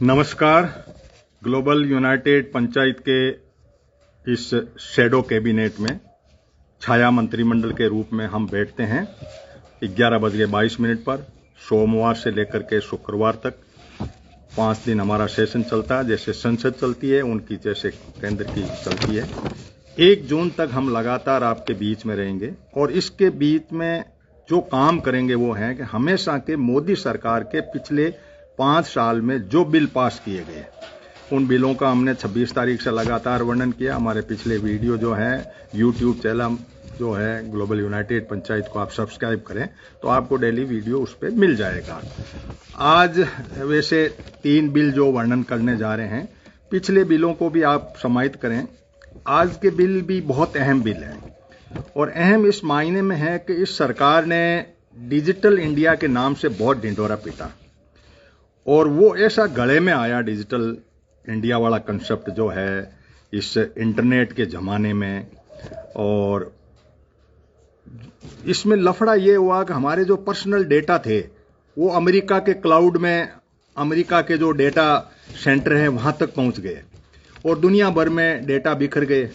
नमस्कार। Global United panchayat के इस शैडो कैबिनेट में छाया मंत्रिमंडल के रूप में हम बैठते हैं 11:22 पर सोमवार से लेकर के शुक्रवार तक 5 दिन हमारा सेशन चलता है। जैसे संसद चलती है उनकी जैसे केंद्र की चलती है। 1 जून तक हम लगातार आपके बीच में रहेंगे और इसके बीच में जो काम करेंगे वो है कि हमेशा के मोदी सरकार के पिछले 5 साल में जो बिल पास किए गए उन बिलों का हमने 26 तारीख से लगातार वर्णन किया। हमारे पिछले वीडियो जो है यूट्यूब चैनल जो है ग्लोबल यूनाइटेड पंचायत को आप सब्सक्राइब करें तो आपको डेली वीडियो उस पर मिल जाएगा। आज वैसे 3 बिल जो वर्णन करने जा रहे हैं, पिछले बिलों को भी आप समाहित करें। आज के बिल भी बहुत अहम बिल है और अहम इस मायने में है कि इस सरकार ने डिजिटल इंडिया के नाम से बहुत ढिंढोरा पीटा और वो ऐसा गले में आया डिजिटल इंडिया वाला कंसेप्ट जो है इस इंटरनेट के जमाने में। और इसमें लफड़ा ये हुआ कि हमारे जो पर्सनल डेटा थे वो अमेरिका के क्लाउड में, अमेरिका के जो डेटा सेंटर हैं वहां तक पहुंच गए और दुनिया भर में डेटा बिखर गए।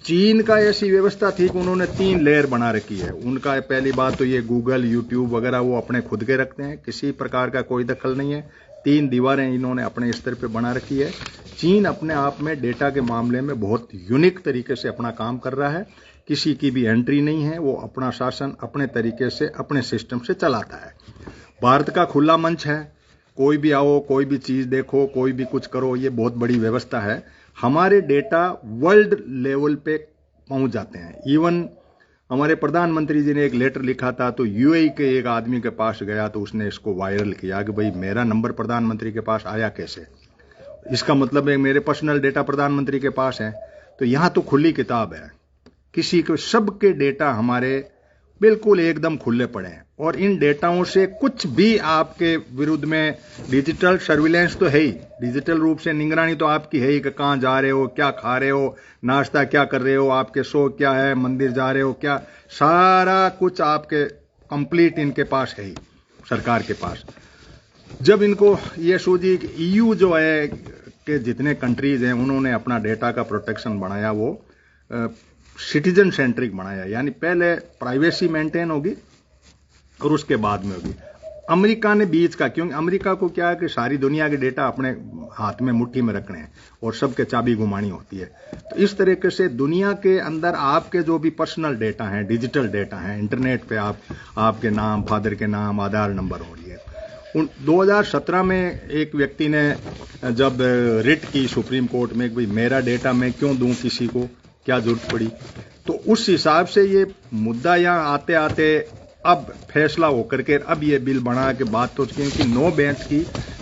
चीन का ऐसी व्यवस्था थी कि उन्होंने 3 लेयर बना रखी है। उनका पहली बात तो ये गूगल, यूट्यूब वगैरह वो अपने खुद के रखते हैं, किसी प्रकार का कोई दखल नहीं है। 3 दीवारें इन्होंने अपने स्तर पे बना रखी है। चीन अपने आप में डेटा के मामले में बहुत यूनिक तरीके से अपना काम कर रहा है। किसी की भी एंट्री नहीं है, वो अपना शासन अपने तरीके से अपने सिस्टम से चलाता है। भारत का खुला मंच है, कोई भी आओ, कोई भी चीज देखो, कोई भी कुछ करो, ये बहुत बड़ी व्यवस्था है। हमारे डेटा वर्ल्ड लेवल पे पहुंच जाते हैं। इवन हमारे प्रधानमंत्री जी ने एक लेटर लिखा था तो यूएई के एक आदमी के पास गया तो उसने इसको वायरल किया कि भाई मेरा नंबर प्रधानमंत्री के पास आया कैसे। इसका मतलब है मेरे पर्सनल डेटा प्रधानमंत्री के पास है। तो यहां तो खुली किताब है, किसी के सबके डेटा हमारे बिल्कुल एकदम खुले पड़े हैं और इन डेटाओं से कुछ भी आपके विरुद्ध में डिजिटल सर्विलेंस तो है ही, डिजिटल रूप से निगरानी तो आपकी है ही कि कहां जा रहे हो, क्या खा रहे हो, नाश्ता क्या कर रहे हो, आपके शौक क्या है, मंदिर जा रहे हो क्या, सारा कुछ आपके कंप्लीट इनके पास है ही, सरकार के पास। जब इनको ये सूझी ईयू जो है कि जितने कंट्रीज हैं उन्होंने अपना डेटा का प्रोटेक्शन बनाया, वो सिटीजन सेंट्रिक बनाया, यानी पहले प्राइवेसी मेंटेन होगी और उसके बाद में होगी। अमेरिका ने बीच का, क्योंकि अमेरिका को क्या है कि सारी दुनिया के डेटा अपने हाथ में मुट्ठी में रखने हैं और सबके चाबी घुमानी होती है। तो इस तरीके से दुनिया के अंदर आपके जो भी पर्सनल डेटा हैं, डिजिटल डेटा हैं, इंटरनेट पे आपके नाम, फादर के नाम, आधार नंबर हो रही है। 2017 में एक व्यक्ति ने जब रिट की सुप्रीम कोर्ट में कि भाई मेरा डेटा मैं क्यों दूं किसी को, क्या जरूरत पड़ी, तो उस हिसाब से ये मुद्दा यहाँ आते आते अब फैसला होकर के अब ये बिल बना के बात तो क्योंकि 9 बेंच की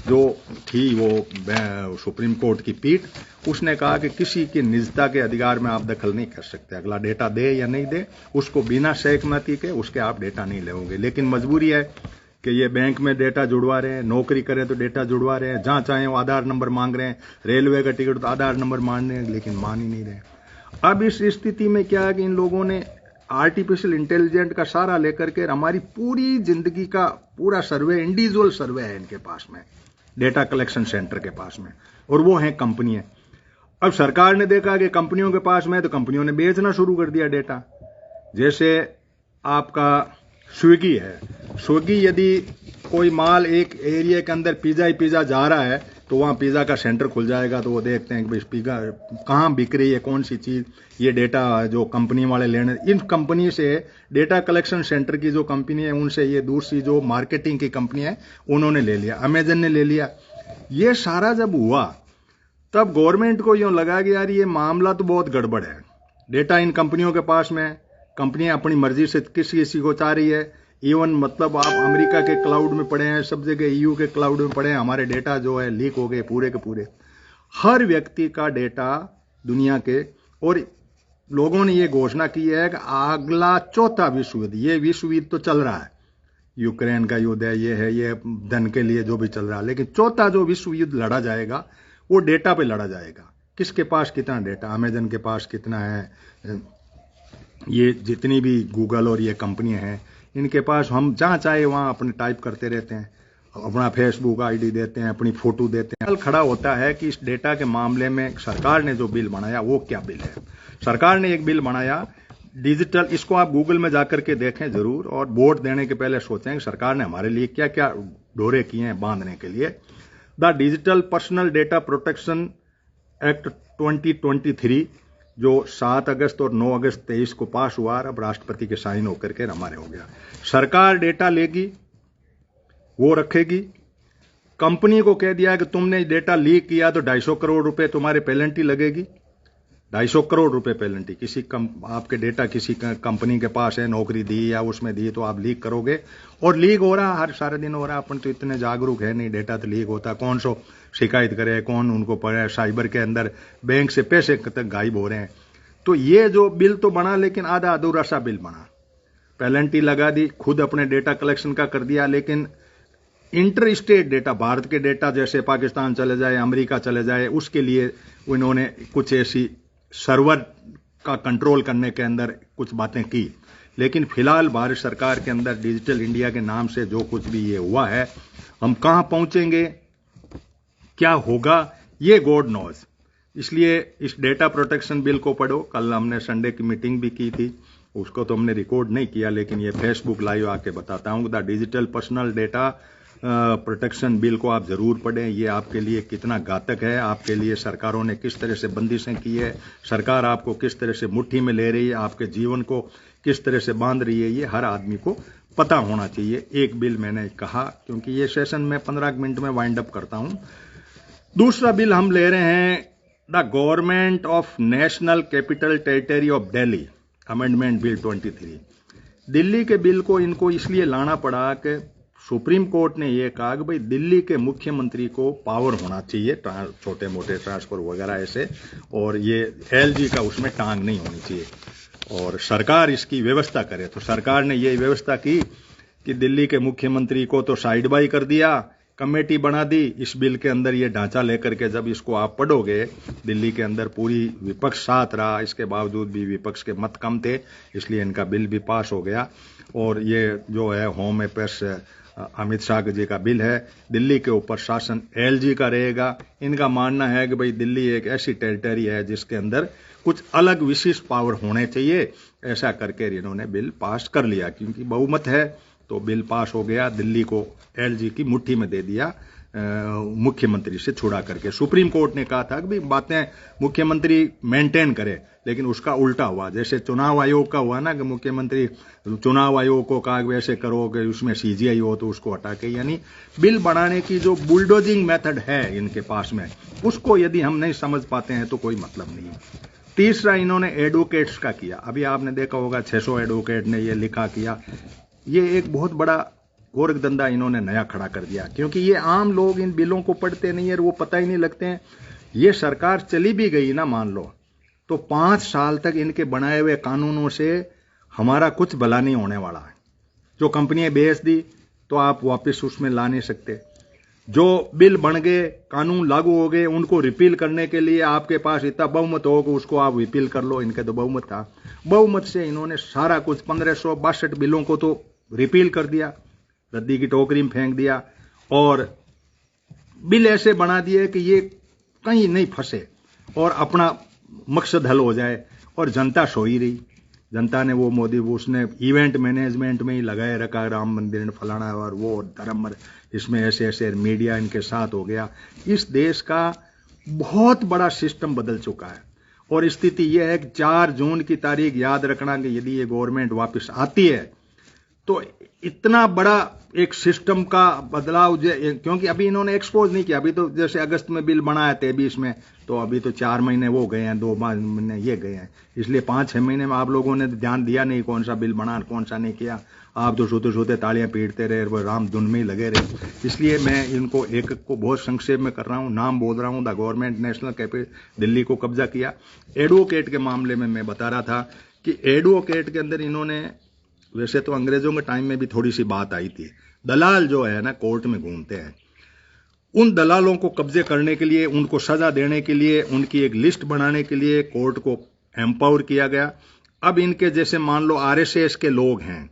जो थी वो सुप्रीम कोर्ट की पीठ, उसने कहा कि किसी की निजता के अधिकार में आप दखल नहीं कर सकते। अगला डेटा दे या नहीं दे, उसको बिना सहमति के उसके आप डेटा नहीं लेंगे। लेकिन मजबूरी है कि ये बैंक में डेटा जुड़वा रहे हैं, नौकरी करें तो डेटा जुड़वा रहे हैं, जहां चाहे वो आधार नंबर मांग रहे हैं, रेलवे का टिकट तो आधार नंबर मांग रहे हैं, लेकिन मान ही नहीं रहे। अब इस स्थिति में क्या है कि इन लोगों ने आर्टिफिशियल इंटेलिजेंस का सारा लेकर के हमारी पूरी जिंदगी का पूरा सर्वे, इंडिविजुअल सर्वे है इनके पास में, डेटा कलेक्शन सेंटर के पास में, और वो है कंपनियां। अब सरकार ने देखा कि कंपनियों के पास में, तो कंपनियों ने बेचना शुरू कर दिया डेटा। जैसे आपका स्विगी है, स्विगी यदि कोई माल एक एरिया के अंदर पिज्जा ही पिज्जा जा रहा है तो वहां पिज्जा का सेंटर खुल जाएगा, तो वो देखते हैं कि भाई पिज्जा कहां बिक रही है, कौन सी चीज, ये डेटा जो कंपनी वाले लेने, इन कंपनी से डेटा कलेक्शन सेंटर की जो कंपनी है उनसे ये दूसरी जो मार्केटिंग की कंपनी है उन्होंने ले लिया, अमेजन ने ले लिया। ये सारा जब हुआ तब गवर्नमेंट को यूं लगा कि यार ये मामला तो बहुत गड़बड़ है, डेटा इन कंपनियों के पास में, कंपनियां अपनी मर्जी से किसी को चाह रही है। इवन मतलब आप अमेरिका के क्लाउड में पड़े हैं, सब जगह ईयू के क्लाउड में पड़े हैं, हमारे डेटा जो है लीक हो गए पूरे के पूरे, हर व्यक्ति का डेटा दुनिया के। और लोगों ने ये घोषणा की है कि अगला 4था विश्व युद्ध, ये विश्व युद्ध तो चल रहा है, यूक्रेन का युद्ध है, ये है, ये धन के लिए जो भी चल रहा है, लेकिन 4था जो विश्व युद्ध लड़ा जाएगा वो डेटा पे लड़ा जाएगा। किसके पास कितना डेटा, अमेजन के पास कितना है, ये जितनी भी गूगल और ये कंपनियां हैं इनके पास, हम जहां चाहे वहां अपने टाइप करते रहते हैं। अपना फेसबुक आईडी देते हैं, अपनी फोटो देते हैं। खड़ा होता है कि इस डेटा के मामले में सरकार ने जो बिल बनाया वो क्या बिल है। सरकार ने एक बिल बनाया डिजिटल, इसको आप गूगल में जाकर के देखें जरूर, और वोट देने के पहले सोचें कि सरकार ने हमारे लिए क्या क्या डोरे किए हैं बांधने के लिए। The digital personal data protection act 2023 जो 7 अगस्त और 9 अगस्त 23 को पास हुआ, अब राष्ट्रपति के साइन होकर के हमारे हो गया। सरकार डेटा लेगी, वो रखेगी। कंपनी को कह दिया कि तुमने डेटा लीक किया तो 250 करोड़ रुपए तुम्हारे पेनल्टी लगेगी। 250 करोड़ रुपए पेनल्टी। आपके डेटा किसी कंपनी के पास है, नौकरी दी या उसमें दी, तो आप लीक करोगे, और लीक हो रहा हर सारे दिन हो रहा। अपन तो इतने जागरूक है नहीं, डेटा तो लीक होता, कौन सो शिकायत करे, कौन उनको पढ़े। साइबर के अंदर बैंक से पैसे तक गायब हो रहे हैं। तो ये जो बिल तो बना, लेकिन आधा अधूरा सा बिल बना। पेनल्टी लगा दी, खुद अपने डेटा कलेक्शन का कर दिया, लेकिन इंटर स्टेट डेटा, भारत के डेटा जैसे पाकिस्तान चले जाए, अमेरिका चले जाए, उसके लिए उन्होंने कुछ ऐसी सर्वर का कंट्रोल करने के अंदर कुछ बातें की। लेकिन फिलहाल भारत सरकार के अंदर डिजिटल इंडिया के नाम से जो कुछ भी ये हुआ है, हम कहां पहुंचेंगे, क्या होगा, ये गॉड नोज। इसलिए इस डेटा प्रोटेक्शन बिल को पढ़ो। कल हमने संडे की मीटिंग भी की थी, उसको तो हमने रिकॉर्ड नहीं किया, लेकिन ये फेसबुक लाइव आके बताता हूं। The digital personal data protection bill को आप जरूर पढ़ें। ये आपके लिए कितना घातक है, आपके लिए सरकारों ने किस तरह से बंदिशें की है, सरकार आपको किस तरह से मुट्ठी में ले रही है, आपके जीवन को किस तरह से बांध रही है, ये हर आदमी को पता होना चाहिए। एक बिल मैंने कहा, क्योंकि ये सेशन मैं 15 मिनट में वाइंड अप करता हूं। दूसरा बिल हम ले रहे हैं, the government of national capital territory of Delhi amendment bill 23। Delhi के बिल को इनको इसलिए लाना पड़ा कि सुप्रीम कोर्ट ने यह कहा कि भाई दिल्ली के मुख्यमंत्री को पावर होना चाहिए, छोटे मोटे ट्रांसफर वगैरह ऐसे, और ये एलजी का उसमें टांग नहीं होनी चाहिए, और सरकार इसकी व्यवस्था करे। तो सरकार ने ये व्यवस्था की कि दिल्ली के मुख्यमंत्री को तो साइड बाई कर दिया, कमेटी बना दी। इस बिल के अंदर ये ढांचा लेकर के जब इसको आप पढ़ोगे, दिल्ली के अंदर पूरी विपक्ष साथ रहा, इसके बावजूद भी विपक्ष के मत कम थे, इसलिए इनका बिल भी पास हो गया। और ये जो है होम अफेयर्स अमित शाह जी का बिल है, दिल्ली के ऊपर शासन एलजी का रहेगा। इनका मानना है कि भाई दिल्ली एक ऐसी टेरिटरी है जिसके अंदर कुछ अलग विशिष्ट पावर होने चाहिए। ऐसा करके इन्होंने बिल पास कर लिया, क्योंकि बहुमत है तो बिल पास हो गया। दिल्ली को एलजी की मुट्ठी में दे दिया, मुख्यमंत्री से छुड़ा करके। सुप्रीम कोर्ट ने कहा था कि भाई बातें मुख्यमंत्री मेंटेन करे, लेकिन उसका उल्टा हुआ। जैसे चुनाव आयोग का हुआ ना कि मुख्यमंत्री चुनाव आयोग को कहा वैसे करो कि उसमें सीजीआई हो तो उसको हटा के, यानी बिल बनाने की जो बुलडोजिंग मेथड है इनके पास में, उसको यदि हम नहीं समझ पाते हैं तो कोई मतलब नहीं है। तीसरा इन्होंने एडवोकेट्स का किया। अभी आपने देखा होगा 600 एडवोकेट ने ये लिखा किया। ये एक बहुत बड़ा गोरख धंधा इन्होंने नया खड़ा कर दिया, क्योंकि ये आम लोग इन बिलों को पढ़ते नहीं है, वो पता ही नहीं लगते हैं। ये सरकार चली भी गई ना मान लो, तो 5 साल तक इनके बनाए हुए कानूनों से हमारा कुछ भला नहीं होने वाला है। जो कंपनियां बेच दी तो आप वापस उसमें ला नहीं सकते। जो बिल बन गए, कानून लागू हो गए, उनको रिपील करने के लिए आपके पास इतना बहुमत हो कि उसको आप रिपील कर लो। इनके तो बहुमत था, बहुमत से इन्होंने सारा कुछ 1562 बिलों को तो रिपील कर दिया, रद्दी की टोकरी में फेंक दिया, और बिल ऐसे बना दिए कि ये कहीं नहीं फंसे और अपना मकसद हल हो जाए। और जनता सोई रही। जनता ने वो मोदी उसने इवेंट मैनेजमेंट में ही लगाए रखा, राम मंदिर ने फलाना और वो धर्म, इसमें ऐसे ऐसे मीडिया इनके साथ हो गया। इस देश का बहुत बड़ा सिस्टम बदल चुका है। और स्थिति यह है कि 4 जून की तारीख याद रखना कि यदि ये गवर्नमेंट वापस आती है तो इतना बड़ा एक सिस्टम का बदलाव, क्योंकि अभी इन्होंने एक्सपोज नहीं किया। अभी तो जैसे अगस्त में बिल बनाया 23 में, तो अभी तो 4 महीने वो गए हैं, 2 महीने ये गए हैं, इसलिए 5-6 महीने में आप लोगों ने ध्यान दिया नहीं कौन सा बिल बना कौन सा नहीं किया। आप तो सोते सोते तालियां पीटते रहे, वो राम धुन में ही लगे रहे। इसलिए मैं इनको एक को बहुत संक्षेप में कर रहा हूं, नाम बोल रहा हूं। The government national capital Delhi को कब्जा किया। एडवोकेट के मामले में मैं बता रहा था कि एडवोकेट के अंदर इन्होंने, वैसे तो अंग्रेजों के टाइम में भी थोड़ी सी बात आई थी, दलाल जो है ना कोर्ट में घूमते हैं, उन दलालों को कब्जे करने के लिए, उनको सजा देने के लिए, उनकी एक लिस्ट बनाने के लिए कोर्ट को एम्पावर किया गया। अब इनके जैसे मान लो आरएसएस के लोग हैं,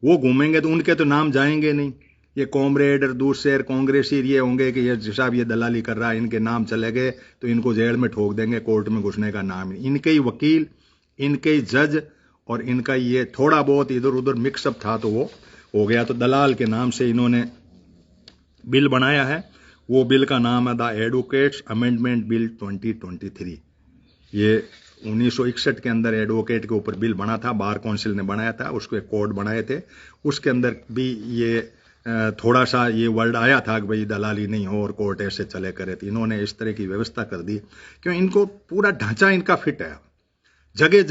वो घूमेंगे तो उनके तो नाम जाएंगे नहीं, ये कॉमरेड और दूसरे कांग्रेसी ये होंगे कि ये साहब ये दलाली कर रहा है, इनके नाम चले गए तो इनको जेल में ठोक देंगे, कोर्ट में घुसने का नाम नहीं। इनके ही वकील, इनके ही जज और इनका ये थोड़ा बहुत इधर उधर मिक्सअप था तो वो हो गया। तो दलाल के नाम से इन्होंने बिल बनाया है। वो बिल का नाम है द एडवोकेट्स अमेंडमेंट बिल 2023। ये 1961 के अंदर एडवोकेट के ऊपर बिल बना था, बार काउंसिल ने बनाया था, उसको एक कोड बनाए थे। उसके अंदर भी ये थोड़ा सा ये वर्ड आया था कि भाई दलाली नहीं हो और कोर्ट ऐसे चले करे। तो इन्होंने इस तरह की व्यवस्था कर दी क्यों इनको पूरा ढांचा इनका फिट है। जगह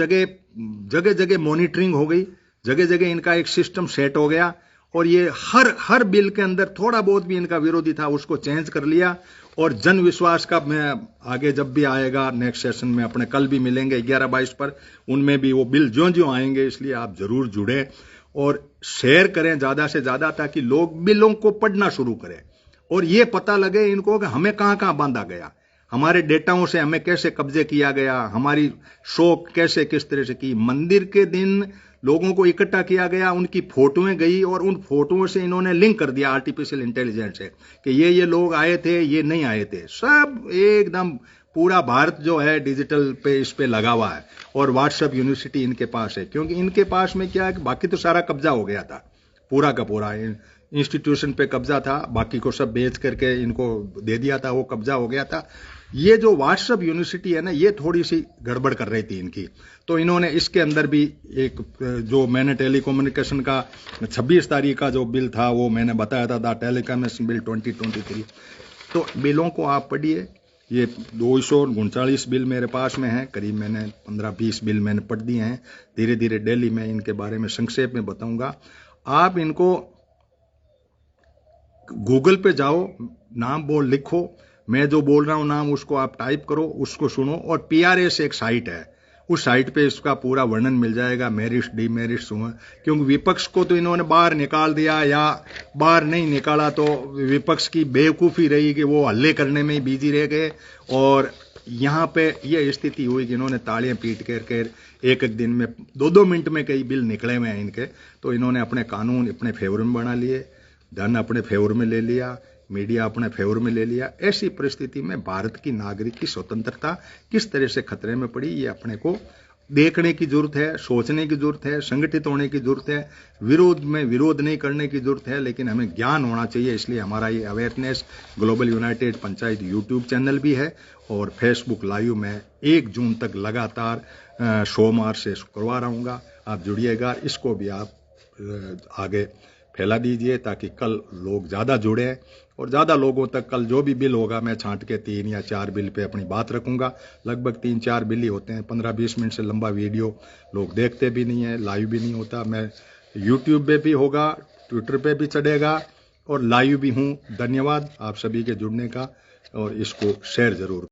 जगह मॉनिटरिंग हो गई, जगह जगह इनका एक सिस्टम सेट हो गया और ये हर बिल के अंदर थोड़ा बहुत भी इनका विरोधी था उसको चेंज कर लिया। और जन विश्वास का मैं आगे जब भी आएगा नेक्स्ट सेशन में, अपने कल भी मिलेंगे 11-22 पर, उनमें भी वो बिल जो आएंगे, इसलिए आप जरूर जुड़े और शेयर करें ज्यादा से ज्यादा ताकि लोग बिलों को पढ़ना शुरू करें और ये पता लगे इनको कि हमें कहां कहां बांधा गया, हमारे डेटाओं से हमें कैसे कब्जे किया गया, हमारी शोक कैसे किस तरह से की। मंदिर के दिन लोगों को इकट्ठा किया गया, उनकी फोटोएं गई और उन फोटोओं से इन्होंने लिंक कर दिया आर्टिफिशियल इंटेलिजेंस से कि ये लोग आए थे, ये नहीं आए थे। सब एकदम पूरा भारत जो है डिजिटल पे इस पे लगा हुआ है और व्हाट्सएप यूनिवर्सिटी इनके पास है क्योंकि इनके पास में क्या है कि बाकी तो सारा कब्जा हो गया था, पूरा का पूरा इंस्टीट्यूशन पे कब्जा था, बाकी को सब बेच करके इनको दे दिया था, वो कब्जा हो गया था। ये जो व्हाट्सएप यूनिवर्सिटी है ना, ये थोड़ी सी गड़बड़ कर रही थी इनकी, तो इन्होंने इसके अंदर भी एक जो मैंने टेलीकम्युनिकेशन का 26 तारीख का जो बिल था वो मैंने बताया था, द टेलीकम्युनिकेशन बिल 2023। तो बिलों को आप पढ़िए, ये 239 बिल मेरे पास में है, करीब मैंने 15-20 बिल मैंने पढ़ दिए हैं। धीरे धीरे डेली मैं इनके बारे में संक्षेप में बताऊंगा। आप इनको गूगल पे जाओ, नाम बोल लिखो, मैं जो बोल रहा हूं नाम उसको आप टाइप करो, उसको सुनो और PRA से एक साइट है, उस साइट पे इसका पूरा वर्णन मिल जाएगा, मेरिट्स डिमेरिट्स हुआ। क्योंकि विपक्ष को तो इन्होंने बाहर निकाल दिया या बाहर नहीं निकाला तो विपक्ष की बेवकूफ़ी रही कि वो हल्ले करने में ही बिजी रह गए और यहाँ पे ये स्थिति हुई कि इन्होंने तालियां पीट करके एक दिन में 2-2 मिनट में कई बिल निकले हुए हैं इनके। तो इन्होंने अपने कानून अपने फेवर में बना लिए, धन अपने फेवर में ले लिया, मीडिया अपने फेवर में ले लिया। ऐसी परिस्थिति में भारत की नागरिक की स्वतंत्रता किस तरह से खतरे में पड़ी, ये अपने को देखने की जरूरत है, सोचने की जरूरत है, संगठित होने की जरूरत है। विरोध में विरोध नहीं करने की जरूरत है, लेकिन हमें ज्ञान होना चाहिए। इसलिए हमारा ये awareness global United panchayat YouTube channel भी है और फेसबुक लाइव में 1 जून तक लगातार सोमवार से करवा रहूँगा। आप जुड़िएगा, इसको भी आप आगे फैला दीजिए ताकि कल लोग ज़्यादा जुड़े और ज़्यादा लोगों तक कल जो भी बिल होगा मैं छांट के 3 या 4 बिल पे अपनी बात रखूंगा। लगभग 3-4 बिल ही होते हैं, 15-20 मिनट से लंबा वीडियो लोग देखते भी नहीं है, लाइव भी नहीं होता। मैं यूट्यूब पे भी होगा, ट्विटर पे भी चढ़ेगा और लाइव भी हूँ। धन्यवाद आप सभी के जुड़ने का और इसको शेयर जरूर